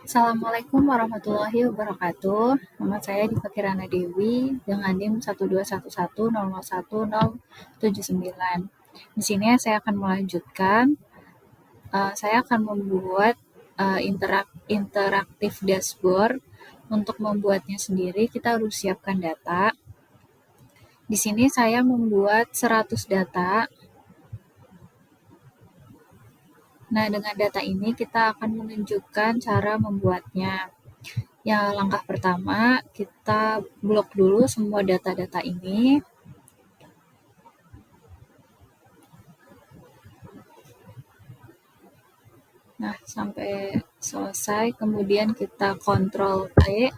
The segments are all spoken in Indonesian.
Assalamualaikum warahmatullahi wabarakatuh. Nama saya Diva Kirana Dewi dengan NIM 121100179. Di sini saya akan melanjutkan. Saya akan membuat interaktif dashboard. Untuk membuatnya sendiri, kita harus siapkan data. Di sini saya membuat 100 data. Nah, dengan data ini kita akan menunjukkan cara membuatnya. Yang langkah pertama, kita blok dulu semua data-data ini. Nah, sampai selesai, kemudian kita Ctrl T.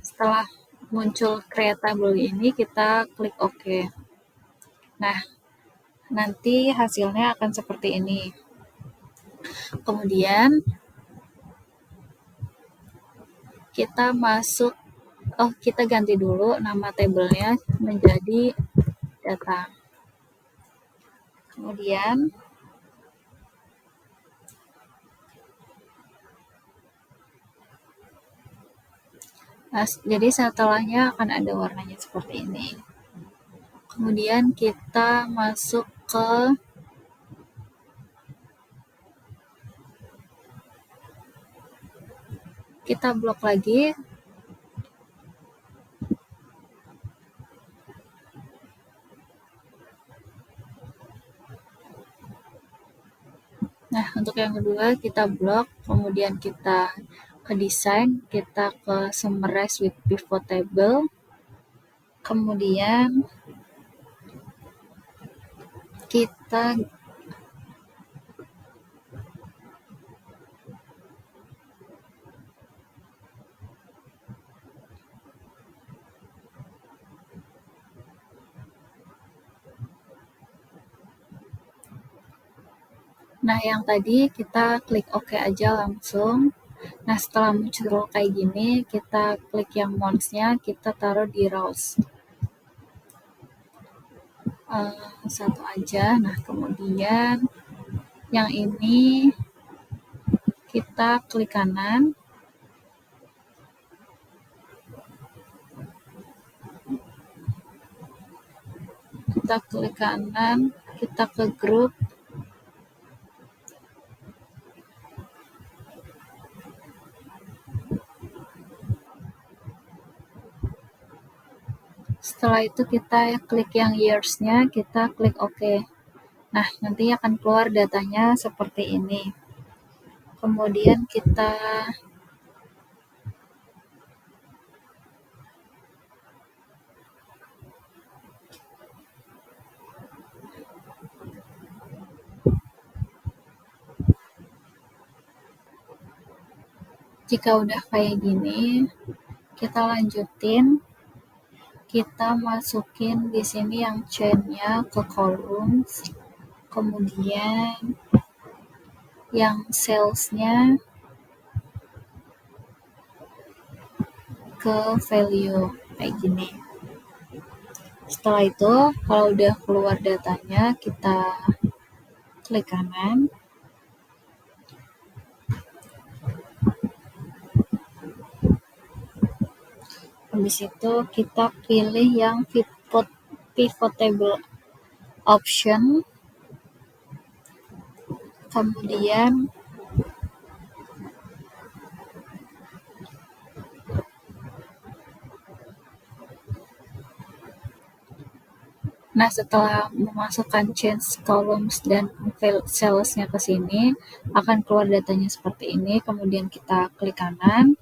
Setelah muncul creatable ini, kita klik OK. Nah, nanti hasilnya akan seperti ini. Kemudian, kita masuk, kita ganti dulu nama tabelnya menjadi data. Kemudian, jadi setelahnya akan ada warnanya seperti ini. Kemudian kita masuk ke kita blok lagi. Nah, untuk yang kedua kita blok, kemudian kita ke desain, kita ke summarize with pivot table. Kemudian kita Nah, yang tadi kita klik OK aja langsung. Nah, setelah muncul kayak gini, kita klik yang mouse-nya, kita taruh di rows. Satu aja. Nah, kemudian yang ini kita klik kanan. Kita klik kanan, kita ke grup. Setelah itu kita klik yang years-nya, kita klik OK. Nah, nanti akan keluar datanya seperti ini. Kemudian kita jika udah kayak gini, kita lanjutin. Kita masukin di sini yang chain-nya ke columns. Kemudian yang sales-nya ke value kayak gini. Setelah itu, kalau udah keluar datanya, kita klik kanan. Habis itu kita pilih yang pivot table option. Kemudian setelah memasukkan change columns dan sales-nya ke sini, akan keluar datanya seperti ini. Kemudian kita klik kanan,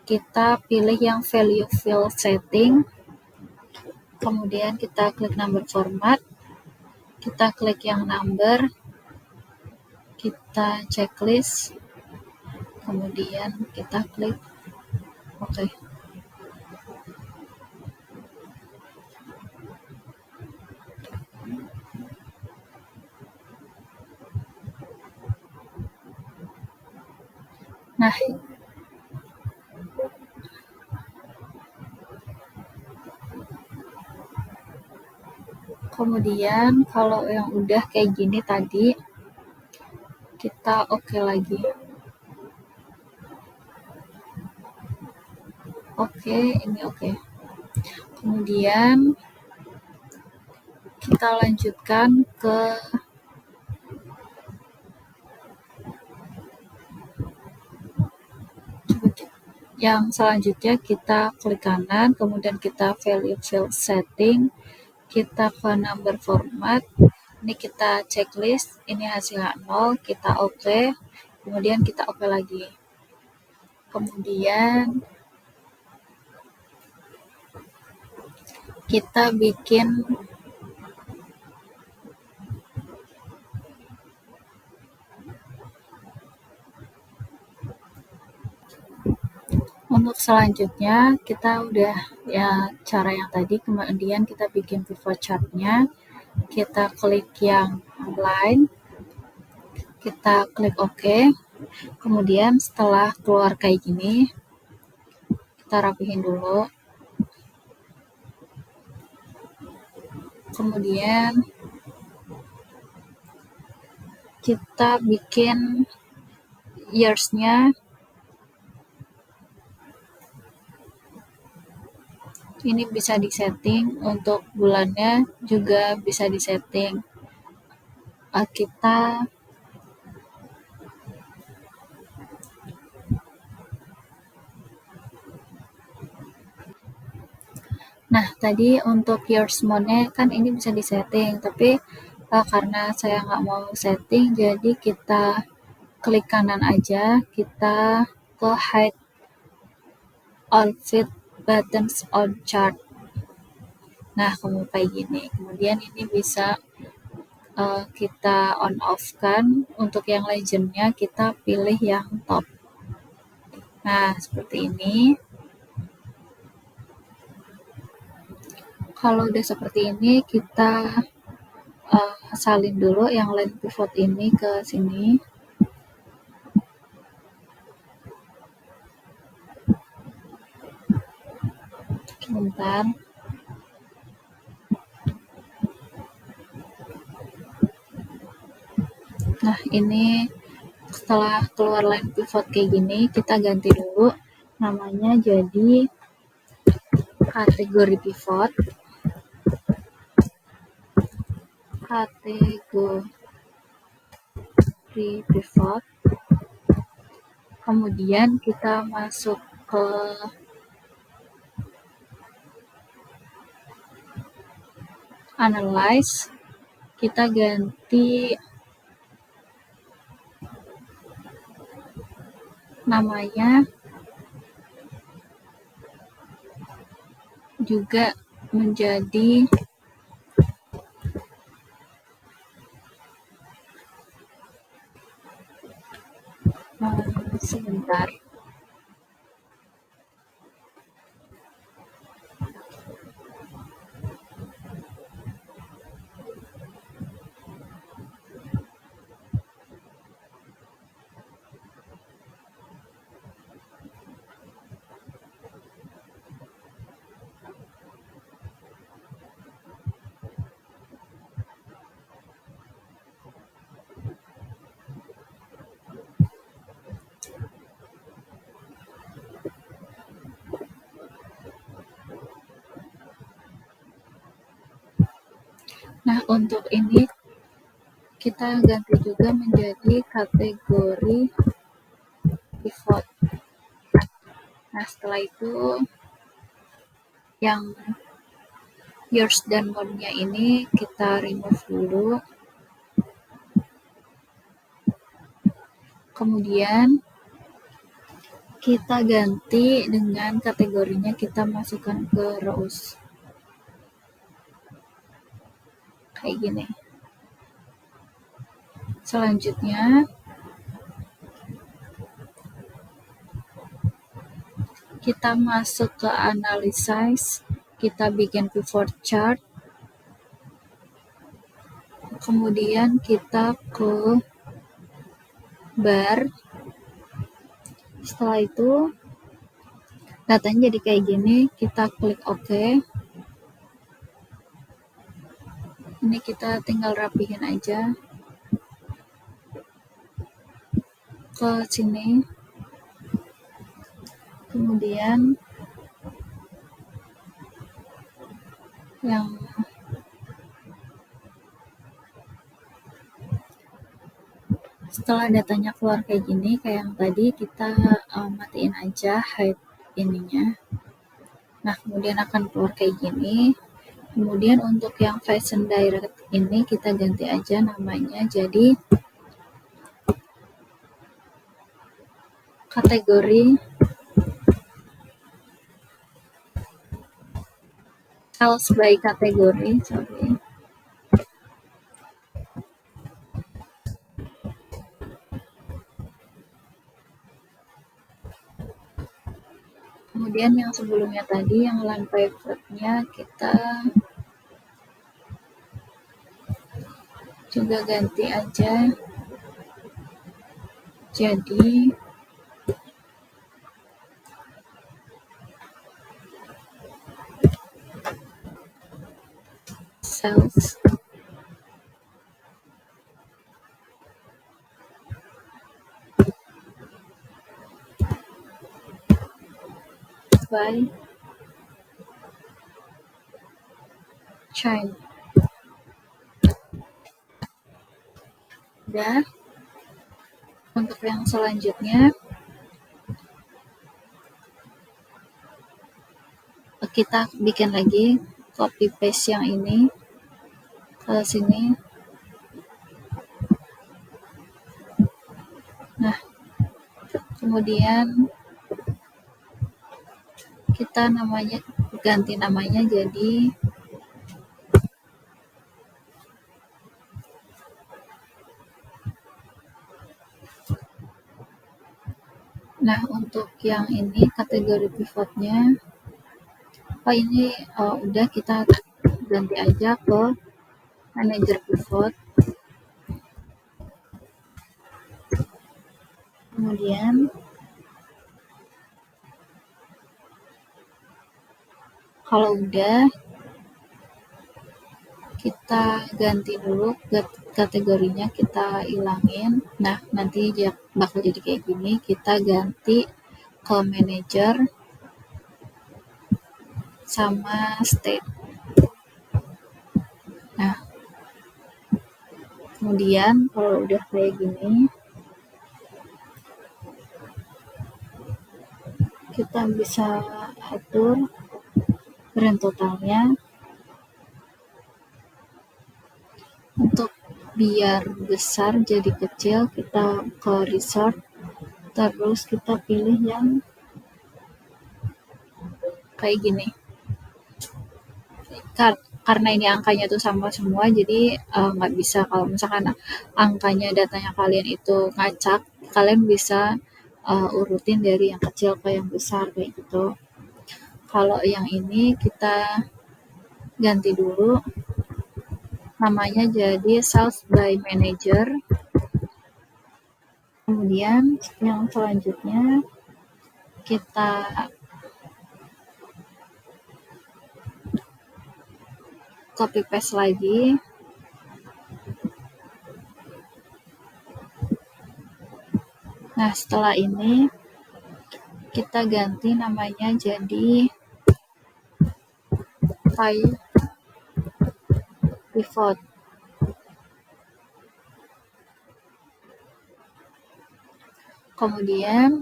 kita pilih yang value field setting, kemudian kita klik number format, kita klik yang number, kita checklist, kemudian kita klik OK. Nah, kemudian kalau yang udah kayak gini tadi, kita OK lagi. Oke, ini oke. Kemudian kita lanjutkan ke yang selanjutnya. Kita klik kanan, kemudian kita value field setting, kita ke number format, ini kita checklist, ini hasilnya 0, kita oke, kemudian kita oke lagi. Kemudian kita bikin untuk selanjutnya kita udah ya cara yang tadi, kemudian kita bikin pivot chartnya, kita klik yang line, kita klik OK, kemudian setelah keluar kayak gini kita rapihin dulu, kemudian kita bikin years-nya. Ini bisa disetting, untuk bulannya juga bisa disetting. Nah, tadi untuk years mode-nya kan ini bisa disetting, tapi karena saya nggak mau setting, jadi kita klik kanan aja, kita ke hide all fit buttons on chart. Nah, kayak gini. Kemudian ini bisa kita on off kan. Untuk yang legend-nya kita pilih yang top. Nah, seperti ini. Kalau udah seperti ini, kita salin dulu yang line pivot ini ke sini. Bentar. Nah, ini setelah keluar line pivot kayak gini, kita ganti dulu namanya jadi kategori pivot. Kemudian kita masuk ke analyze, kita ganti namanya juga menjadi sebentar. Nah, untuk ini kita ganti juga menjadi kategori pivot. Nah, setelah itu yang years dan mode-nya ini kita remove dulu. Kemudian kita ganti dengan kategorinya, kita masukkan ke rows. Kayak gini. Selanjutnya kita masuk ke analysis, kita bikin pivot chart, kemudian kita ke bar. Setelah itu datanya jadi kayak gini, kita klik OK. Ini kita tinggal rapihin aja ke sini. Kemudian yang setelah datanya keluar kayak gini, kayak yang tadi kita matiin aja hide ininya. Nah, kemudian akan keluar kayak gini. Kemudian untuk yang fashion direct ini kita ganti aja namanya jadi kategori sales by kategori, sorry. Kemudian yang sebelumnya tadi yang line pivot-nya kita juga ganti aja jadi sales by China. Udah. Untuk yang selanjutnya kita bikin lagi copy paste yang ini ke sini. Nah, kemudian kita ganti namanya jadi nah untuk yang ini kategori pivotnya ini udah kita ganti aja ke manager pivot. Kemudian kalau udah kita ganti dulu kategorinya, kita ilangin. Nah, nanti bakal jadi kayak gini. Kita ganti ke manager sama state. Nah, kemudian kalau udah kayak gini, kita bisa atur brand totalnya. Untuk biar besar jadi kecil, kita ke resort, terus kita pilih yang kayak gini. Karena ini angkanya tuh sama semua, jadi nggak bisa kalau misalkan angkanya datanya kalian itu ngacak, kalian bisa urutin dari yang kecil ke yang besar kayak gitu. Kalau yang ini kita ganti dulu namanya jadi sales by manager. Kemudian yang selanjutnya kita copy paste lagi. Nah, setelah ini kita ganti namanya jadi type pivot. Kemudian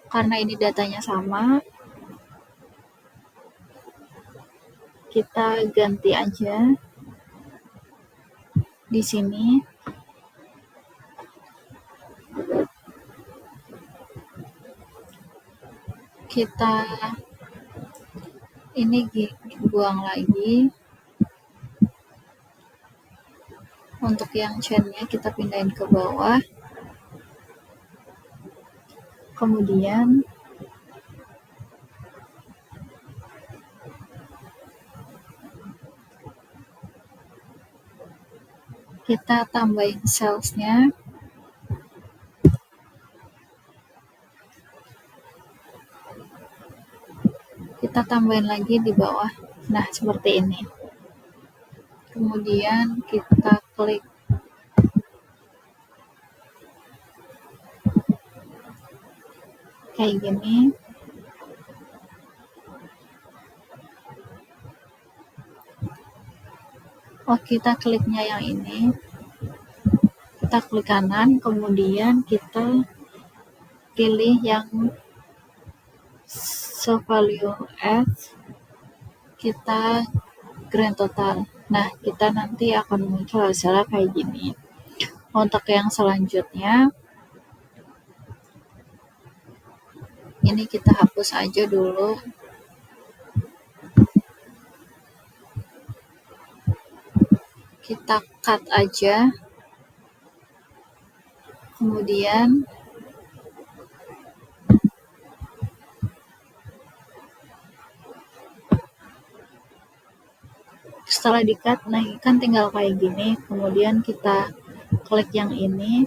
karena ini datanya sama, kita ganti aja di sini. Kita ini buang lagi. Untuk yang chainnya kita pindahin ke bawah. Kemudian kita tambahin salesnya. Kita tambahin lagi di bawah. Nah, seperti ini. Kemudian kita klik kayak gini. kita kliknya yang ini, kita klik kanan, kemudian kita pilih yang show value as, kita grand total. Nah, kita nanti akan muncul hasilnya kayak gini. Untuk yang selanjutnya, ini kita hapus aja dulu. Kita cut aja. Kemudian setelah di-cut, nah kan tinggal kayak gini. Kemudian kita klik yang ini.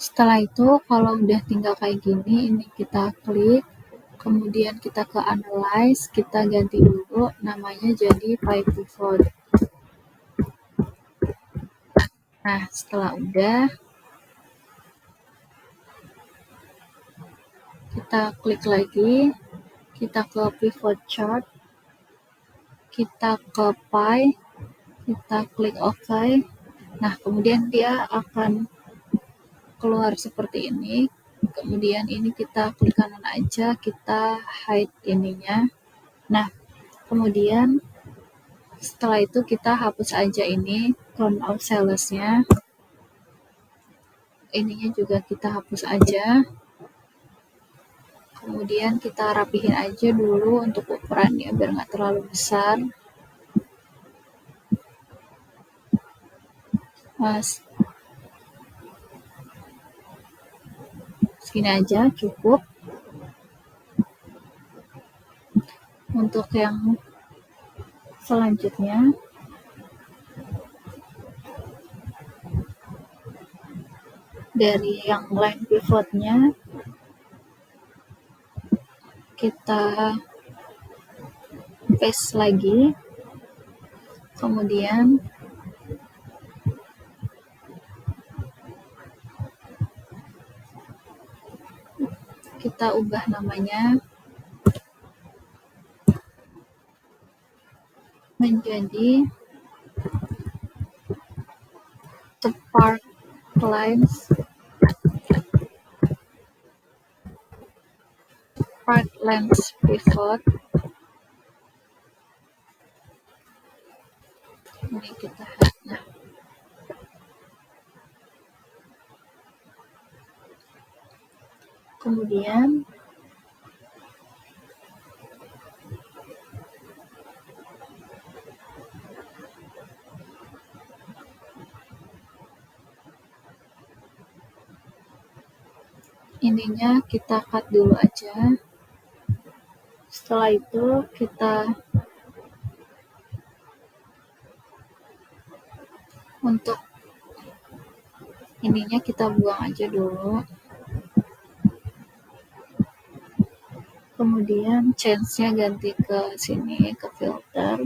Setelah itu, kalau udah tinggal kayak gini, ini kita klik. Kemudian kita ke analyze, kita ganti dulu namanya jadi pivot. Nah, setelah udah, kita klik lagi, kita ke pivot chart, kita ke pie, kita klik OK. Nah, kemudian dia akan keluar seperti ini. Kemudian ini kita klik kanan aja, kita hide ininya. Nah, kemudian setelah itu kita hapus aja ini count of sales-nya. Ininya juga kita hapus aja. Kemudian kita rapihin aja dulu untuk ukurannya biar nggak terlalu besar. Mas, segini aja cukup. Untuk yang selanjutnya, dari yang line pivotnya kita paste lagi, kemudian kita ubah namanya menjadi Spark Lines Pivot. Ini kita nah, kemudian ininya kita cut dulu aja. Setelah itu kita untuk ininya kita buang aja dulu. Kemudian change-nya ganti ke sini, ke filter.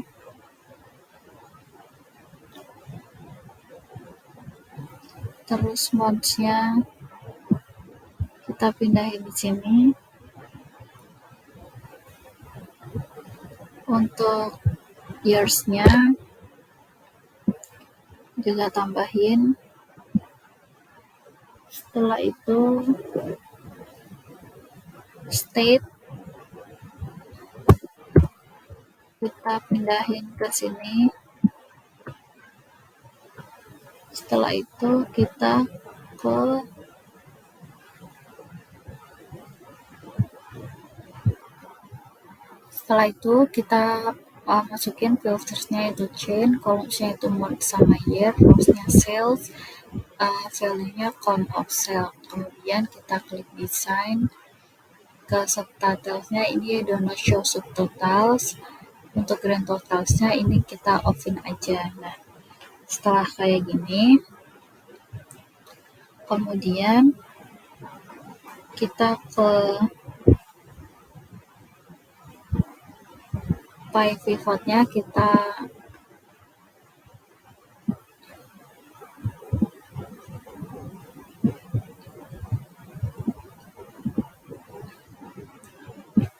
Terus modes-nya kita pindahin di sini. Untuk years-nya juga tambahin. Setelah itu state kita pindahin ke sini. Setelah itu kita ke setelah itu kita masukin filtersnya itu chain, columns-nya itu month sama year, rows-nya sales, value-nya count of sale. Kemudian kita klik design. Ke subtotals-nya ini don't show subtotals. Untuk grand totals-nya ini kita off-in aja. Nah, setelah kayak gini, kemudian kita ke pivot-nya kita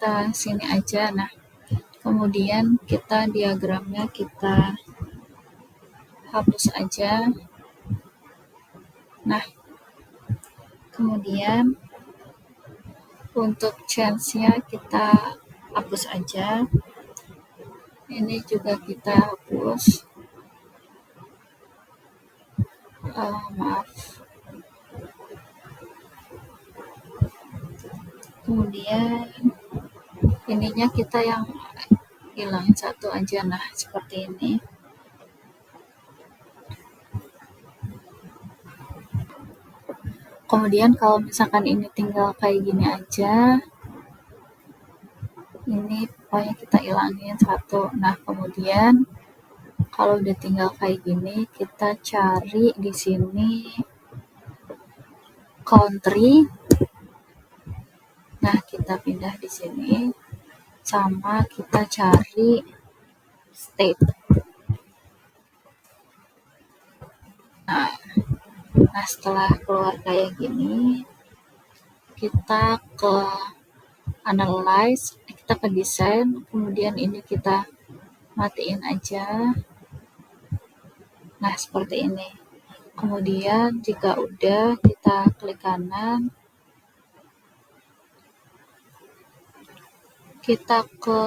kita sini aja. Nah, kemudian kita diagramnya kita hapus aja. Nah, kemudian untuk change-nya kita hapus aja. Ini juga kita hapus. Maaf. Kemudian ininya kita yang hilangin satu aja. Nah, seperti ini. Kemudian kalau misalkan ini tinggal kayak gini aja, ini pokoknya kita hilangin satu. Nah, kemudian kalau udah tinggal kayak gini, kita cari di sini country. Nah, kita pindah di sini, sama kita cari state. Nah, setelah keluar kayak gini, kita ke analyze, kita ke design, kemudian ini kita matiin aja. Nah, seperti ini. Kemudian jika udah, kita klik kanan, kita ke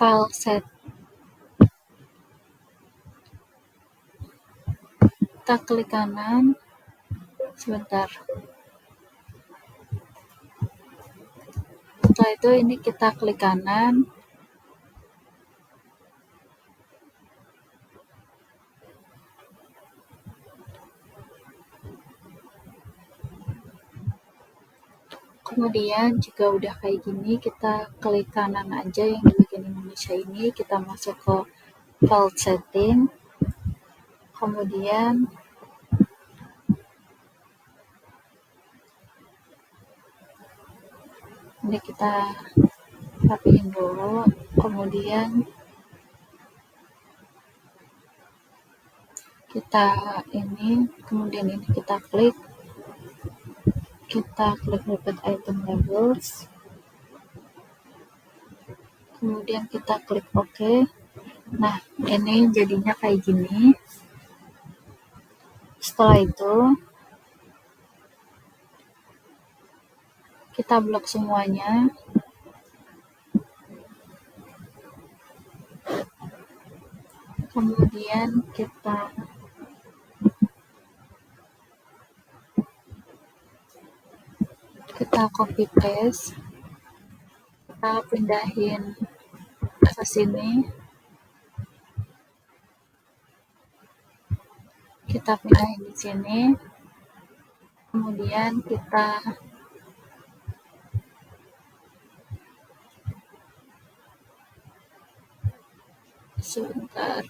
file set. Kita klik kanan, sebentar. Setelah itu ini kita klik kanan, kemudian jika udah kayak gini, kita klik kanan aja yang di bagian Indonesia ini, kita masuk ke file setting, kemudian ini kita rapiin dulu, kemudian kita kemudian ini kita klik repeat item labels, kemudian kita klik OK. Nah, ini jadinya kayak gini. Setelah itu kita blok semuanya, kemudian kita copy paste, kita pindahin ke sini, kita pindahin di sini, kemudian kita sebentar.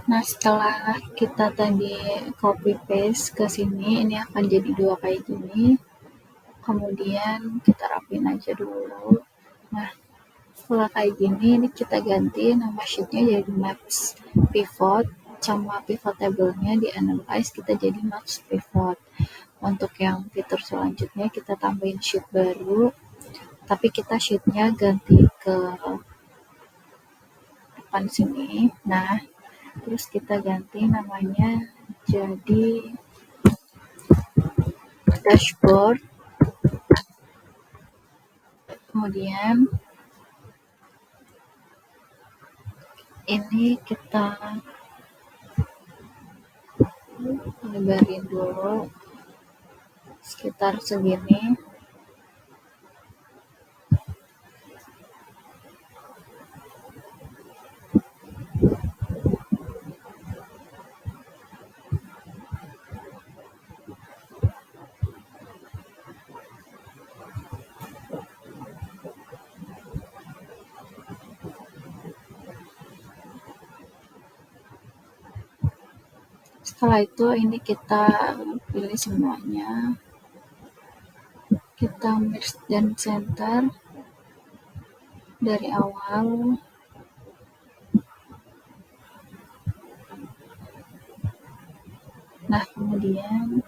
Nah, setelah kita tadi copy paste ke sini, ini akan jadi 2 kayak gini. Kemudian kita rapiin aja dulu. Nah, setelah kayak gini, ini kita ganti nama sheet-nya jadi maps pivot, sama pivot table-nya di analyze kita jadi maps pivot. Untuk yang fitur selanjutnya kita tambahin sheet baru, tapi kita sheet-nya ganti ke depan sini. Nah, terus kita ganti namanya jadi dashboard. Kemudian ini kita lebarin dulu sekitar segini. Setelah itu ini kita pilih semuanya, kita merge dan center dari awal. Nah, kemudian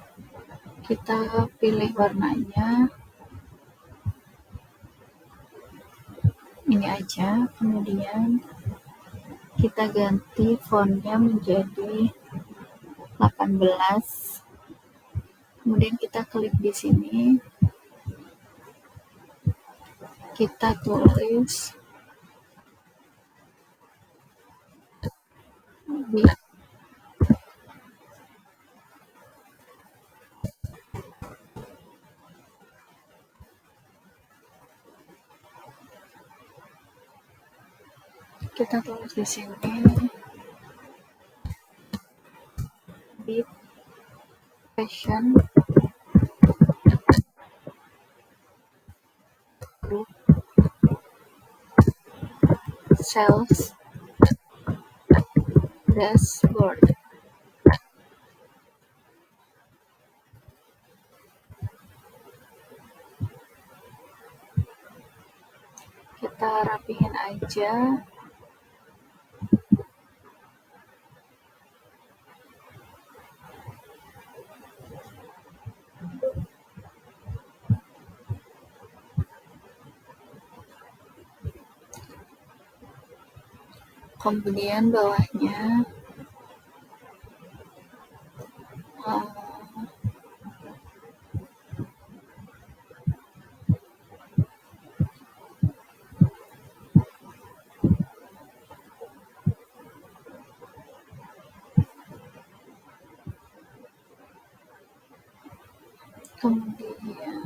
kita pilih warnanya ini aja, kemudian kita ganti fontnya menjadi 18. Kemudian kita klik di sini, kita tulis di sini bit fashion group sales dashboard. Kita rapihin aja. Kemudian bawahnya kemudian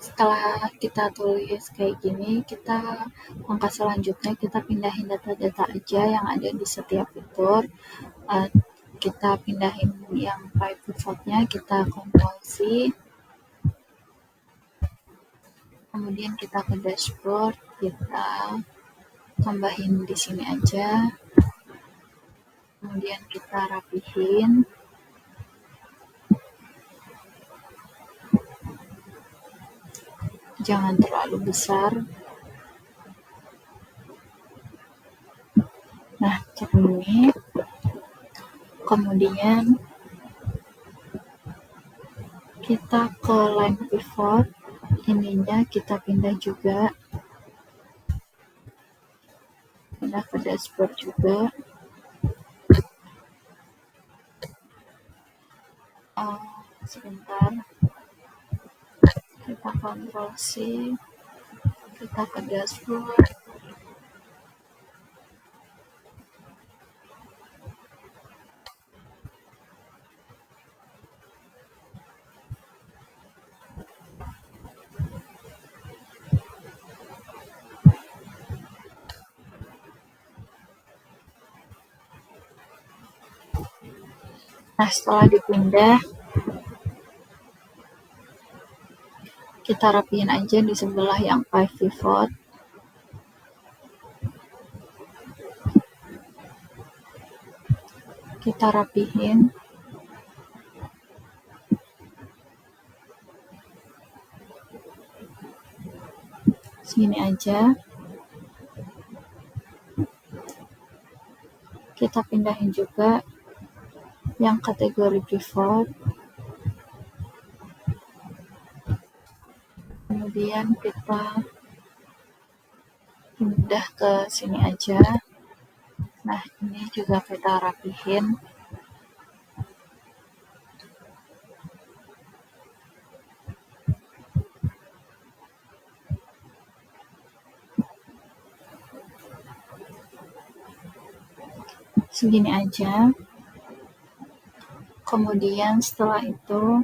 setelah kita tulis kayak gini, kita langkah selanjutnya kita pindahin data-data aja yang ada di setiap fitur. Kita pindahin yang pivotnya, kita Ctrl C, kemudian kita ke dashboard, kita tambahin di sini aja, kemudian kita rapihin. Jangan terlalu besar. Nah, ini. Kemudian kita ke line pivot, ininya kita pindah juga, pindah ke dashboard juga. sebentar, kita Ctrl C, kita ke dashboard. Nah, setelah dipindah, kita rapiin aja di sebelah yang 5 pivot. Kita rapihin. Segini aja. Kita pindahin juga yang kategori pivot. Kemudian kita pindah ke sini aja. Nah, ini juga kita rapihin. Segini aja. Kemudian setelah itu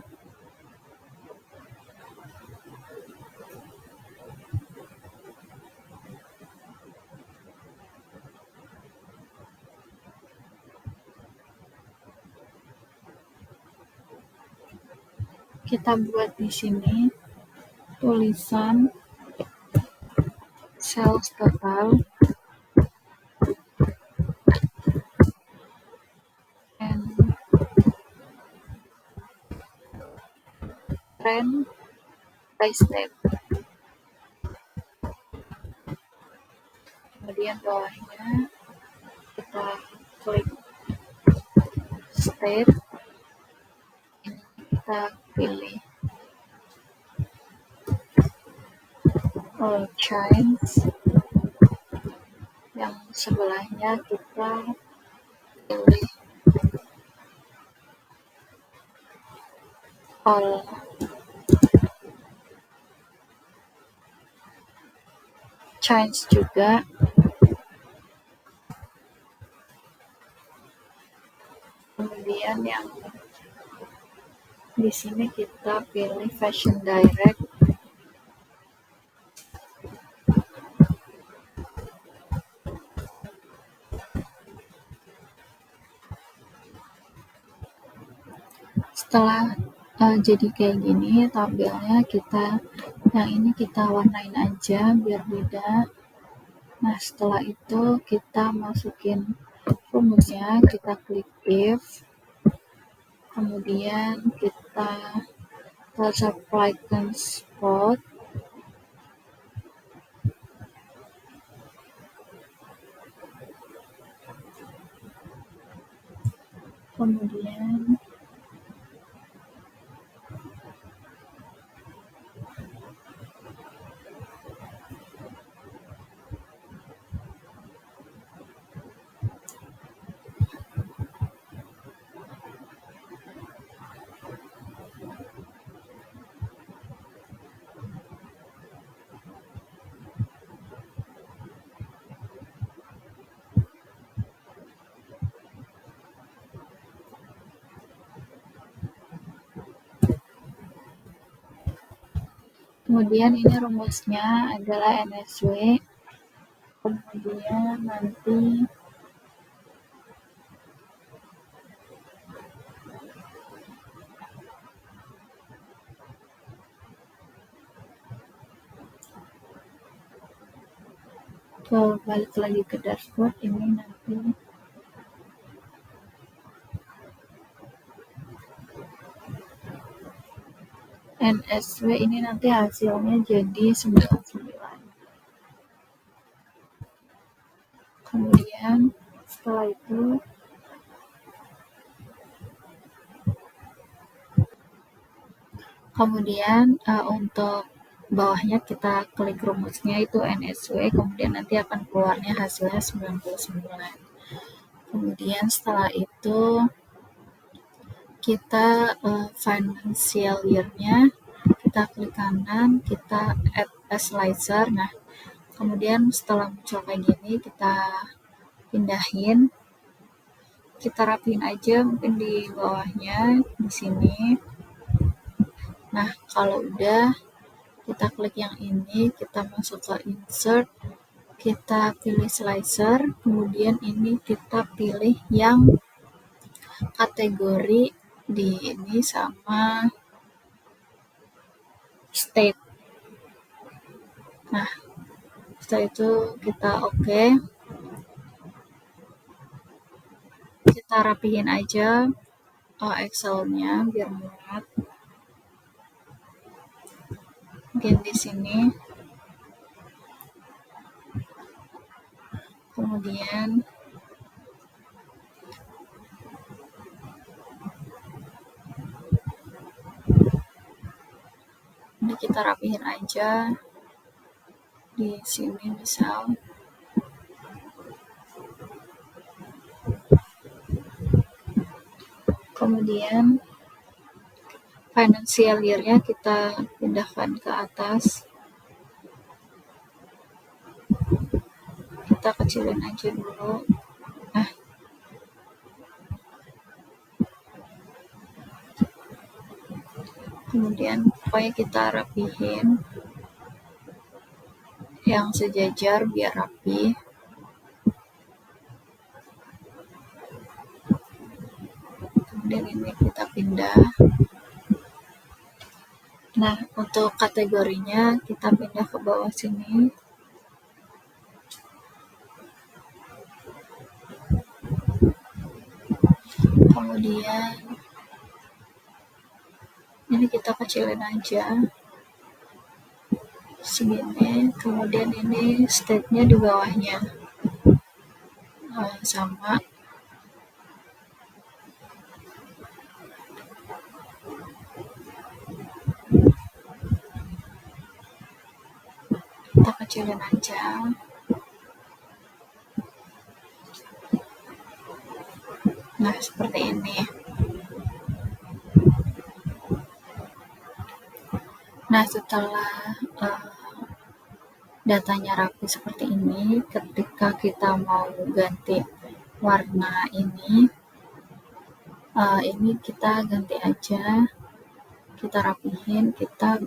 kita buat di sini tulisan sales total and trend by step. Kemudian bawahnya kita klik state, ini kita pilih all chains, yang sebelahnya kita pilih all chains juga. Kemudian yang di sini kita pilih fashion direct. Setelah jadi kayak gini tabelnya, kita yang ini kita warnain aja biar beda. Nah, setelah itu kita masukin rumusnya, kita klik if, kemudian kita touch apply spot, kemudian ini rumusnya adalah NSW. Kemudian nanti balik lagi ke dashboard, ini nanti NSW ini nanti hasilnya jadi 99. Kemudian setelah itu untuk bawahnya kita klik rumusnya itu NSW, kemudian nanti akan keluarnya hasilnya 99. Kemudian setelah itu kita financial year-nya, kita klik kanan, kita add a slicer. Nah, kemudian setelah muncul kayak gini, kita pindahin, kita rapiin aja mungkin di bawahnya, di sini. Nah, kalau udah, kita klik yang ini, kita masuk ke insert, kita pilih slicer, kemudian ini kita pilih yang kategori di ini sama state. Nah, setelah itu kita oke. Kita rapihin aja Excel-nya biar muat. Mungkin di sini. Kemudian ini kita rapihin aja di sini misal. Kemudian financial year-nya kita pindahkan ke atas. Kita kecilin aja dulu. Nah, kemudian pokoknya kita rapihin yang sejajar biar rapi. Kemudian ini kita pindah. Nah, untuk kategorinya kita pindah ke bawah sini. Kemudian ini kita kecilin aja segini. Kemudian ini state-nya di bawahnya sama. Kita kecilin aja. Nah, seperti ini. Nah, setelah datanya rapi seperti ini, ketika kita mau ganti warna ini kita ganti aja, kita rapihin, kita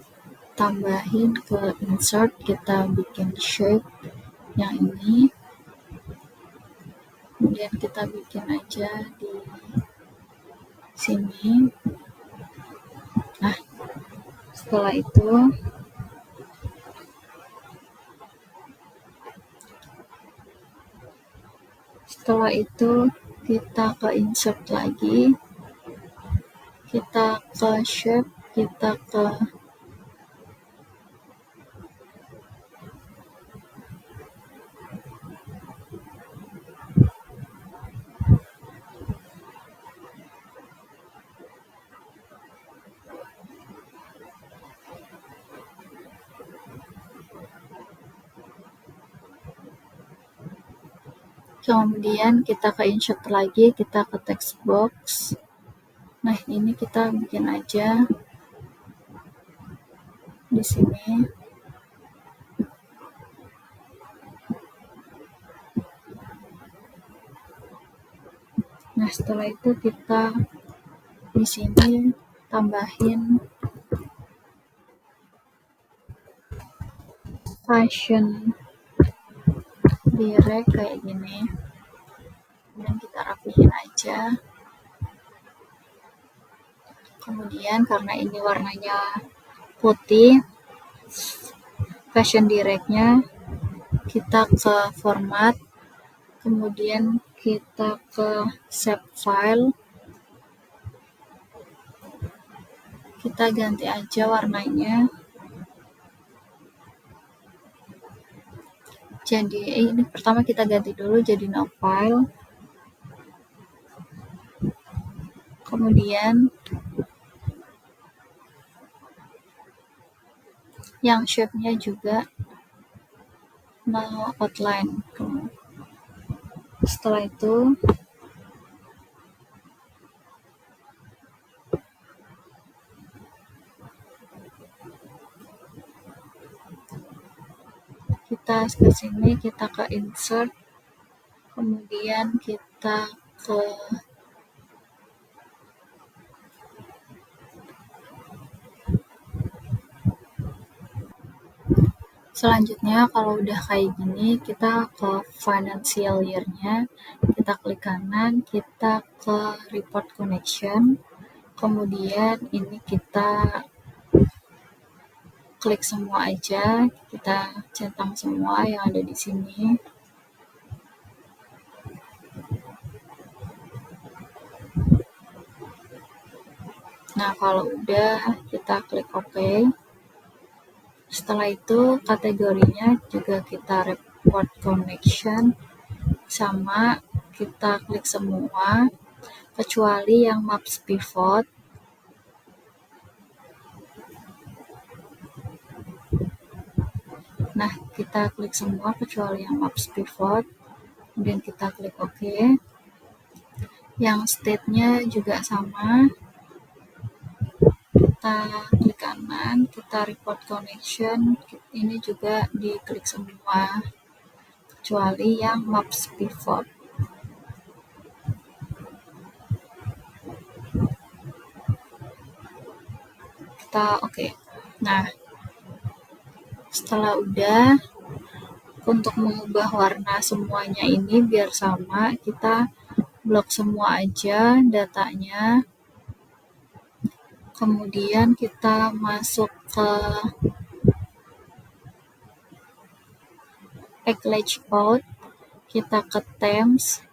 tambahin ke insert, kita bikin shape yang ini, kemudian kita bikin aja di sini. Nah, setelah itu kita ke insert lagi, kita ke shape, kita ke kemudian kita ke insert lagi, kita ke text box. Nah, ini kita bikin aja di sini. Nah, setelah itu kita di sini tambahin fashion direct kayak gini. Dan kita rapihin aja. Kemudian karena ini warnanya putih, fashion direct-nya kita ke format, kemudian kita ke save file, kita ganti aja warnanya. Jadi ini pertama kita ganti dulu jadi no file. Kemudian yang shape-nya juga no outline. Setelah itu ke sini, kita ke insert, kemudian kita ke selanjutnya. Kalau udah kayak gini, kita ke financial year-nya, kita klik kanan, kita ke report connection, kemudian ini kita klik semua aja, kita centang semua yang ada di sini. Nah, kalau udah, kita klik OK. Setelah itu, kategorinya juga kita report connection, sama kita klik semua, kecuali yang maps pivot. Nah, kita klik semua kecuali yang maps pivot, kemudian kita klik OK. Yang state-nya juga sama, kita klik kanan, kita report connection, ini juga diklik semua, kecuali yang maps pivot. Kita OK. Nah, setelah udah, untuk mengubah warna semuanya ini biar sama, kita blok semua aja datanya, kemudian kita masuk ke package out, kita ke themes,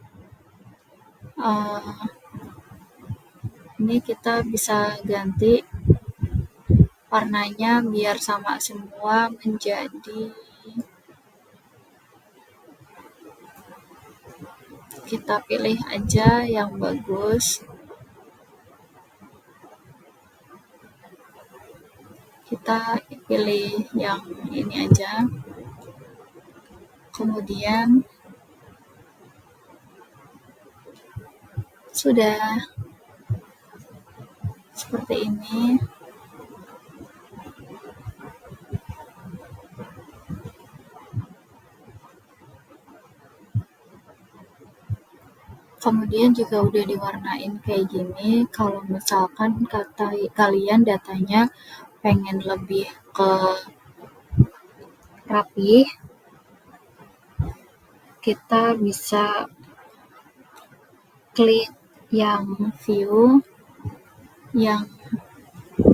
ini kita bisa ganti warnanya biar sama semua, menjadi, kita pilih aja yang bagus, kita pilih yang ini aja, kemudian sudah seperti ini. Kemudian juga udah diwarnain kayak gini. Kalau misalkan kalian datanya pengen lebih ke rapi, kita bisa klik yang view, yang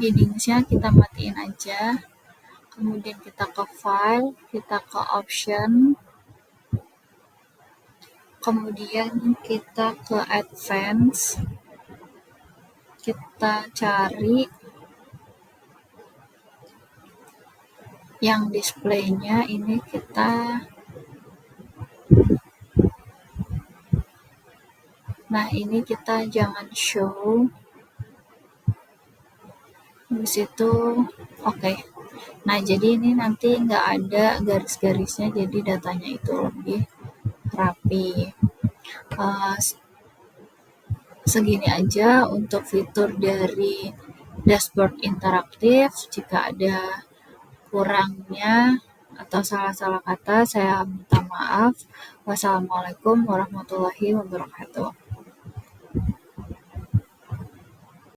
headingsnya kita matiin aja, kemudian kita ke file, kita ke option, kemudian kita ke advance, kita cari yang displaynya ini, kita nah ini kita jangan show, habis itu OK. Nah, jadi ini nanti nggak ada garis-garisnya, jadi datanya itu lebih rapi. Segini aja untuk fitur dari dashboard interaktif. Jika ada kurangnya atau salah-salah kata, saya minta maaf. Wassalamualaikum warahmatullahi wabarakatuh.